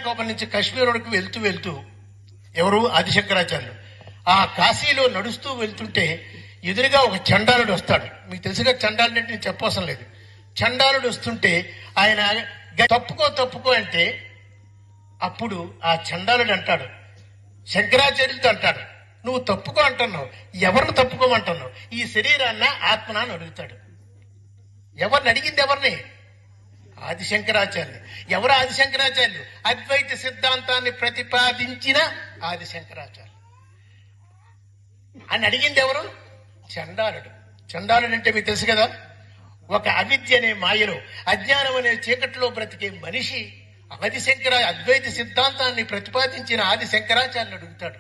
కాణిపాకం నుంచి కాశ్మీర్ వరకు వెళ్తూ వెళ్తూ ఎవరు ఆదిశంకరాచార్యులు ఆ కాశీలో నడుస్తూ వెళ్తుంటే ఎదురుగా ఒక చండాలుడు వస్తాడు. మీకు తెలుసుగా చండాలుడు అంటే నేను చెప్పవసరం లేదు. చండాలుడు వస్తుంటే ఆయన తప్పుకో అంటే అప్పుడు ఆ చండాలుడు అంటాడు, శంకరాచార్యులతో అంటాడు, నువ్వు తప్పుకో అంటున్నావు, ఎవరిని తప్పుకోమంటున్నావు? ఈ శరీరాన్న ఆత్మనా అని అడుగుతాడు. ఎవరిని అడిగింది? ఎవరిని? ఆదిశంకరాచార్యులు. ఎవరు ఆదిశంకరాచార్యులు? అద్వైత సిద్ధాంతాన్ని ప్రతిపాదించిన ఆదిశంకరాచార్యులు అని అడిగింది ఎవరు? చండాలుడు. చండాలుడు అంటే మీకు తెలుసు కదా, ఒక అవిద్య అనే మాయలో, అజ్ఞానం అనే చీకటిలో బ్రతికే మనిషి అద్వైత సిద్ధాంతాన్ని ప్రతిపాదించిన ఆదిశంకరాచార్యులు అడుగుతాడు.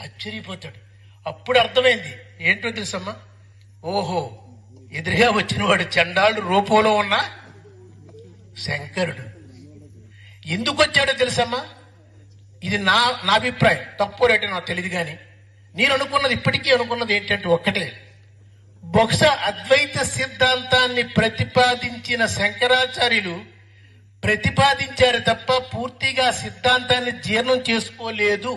ఆశ్చర్యపోతాడు. అప్పుడు అర్థమైంది ఏంటో తెలుసమ్మా, ఓహో ఎదురుగా వచ్చిన వాడు చండాలుడు రూపంలో ఉన్న శంకరుడు. ఎందుకు వచ్చాడో తెలుసమ్మా? ఇది నా అభిప్రాయం, తప్పు రేటే నాకు తెలియదు. కానీ నేను అనుకున్నది, ఇప్పటికీ అనుకున్నది ఏంటంటే ఒక్కటే, బహుశా అద్వైత సిద్ధాంతాన్ని ప్రతిపాదించిన శంకరాచార్యులు ప్రతిపాదించారు తప్ప పూర్తిగా సిద్ధాంతాన్ని జీర్ణం చేసుకోలేదు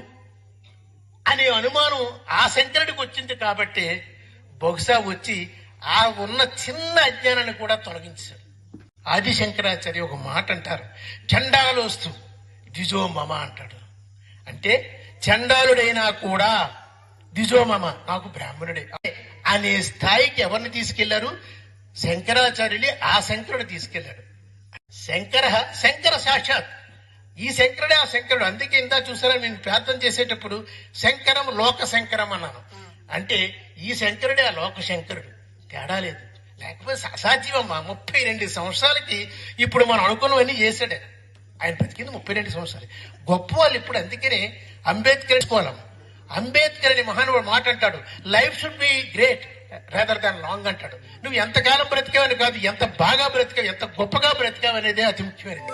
అనే అనుమానం ఆ శంకరుడికి వచ్చింది. కాబట్టి బహుశా వచ్చి ఆ ఉన్న చిన్న అజ్ఞానాన్ని కూడా తొలగించాడు. ఆది శంకరాచార్య ఒక మాట అంటారు, చండాలోస్తు ద్విజో మమ అంటాడు. అంటే చండాలుడైనా కూడా ద్విజో మమ, నాకు బ్రాహ్మణుడే అనే స్థాయికి ఎవరిని తీసుకెళ్లారు? శంకరాచార్యులే ఆ శంకరుడు తీసుకెళ్లాడు. శంకర సాక్షాత్ ఈ శంకరుడే ఆ శంకరుడు. అందుకే ఇందా చూసారా, నేను ప్రార్థన చేసేటప్పుడు శంకరం లోక శంకరం అన్నాను. అంటే ఈ శంకరుడే ఆ లోక శంకరుడు, తేడా లేదు. లేకపోతే అసాధ్యమమ్మా. 32 సంవత్సరాలకి ఇప్పుడు మనం అనుకున్నవన్నీ చేశాడు ఆయన. బతికింది 32 సంవత్సరాలు. గొప్ప వాళ్ళు ఇప్పుడు. అందుకనే అంబేద్కర్ తీసుకోవాలమ్మా. అంబేద్కర్ అని మహానుభావుడు మాట అంటాడు, life should be great rather than long అంటాడు. నువ్వు ఎంతకాలం బ్రతికావని కాదు, ఎంత బాగా బ్రతికావు, ఎంత గొప్పగా బ్రతికావు అనేదే అతి ముఖ్యమైనది.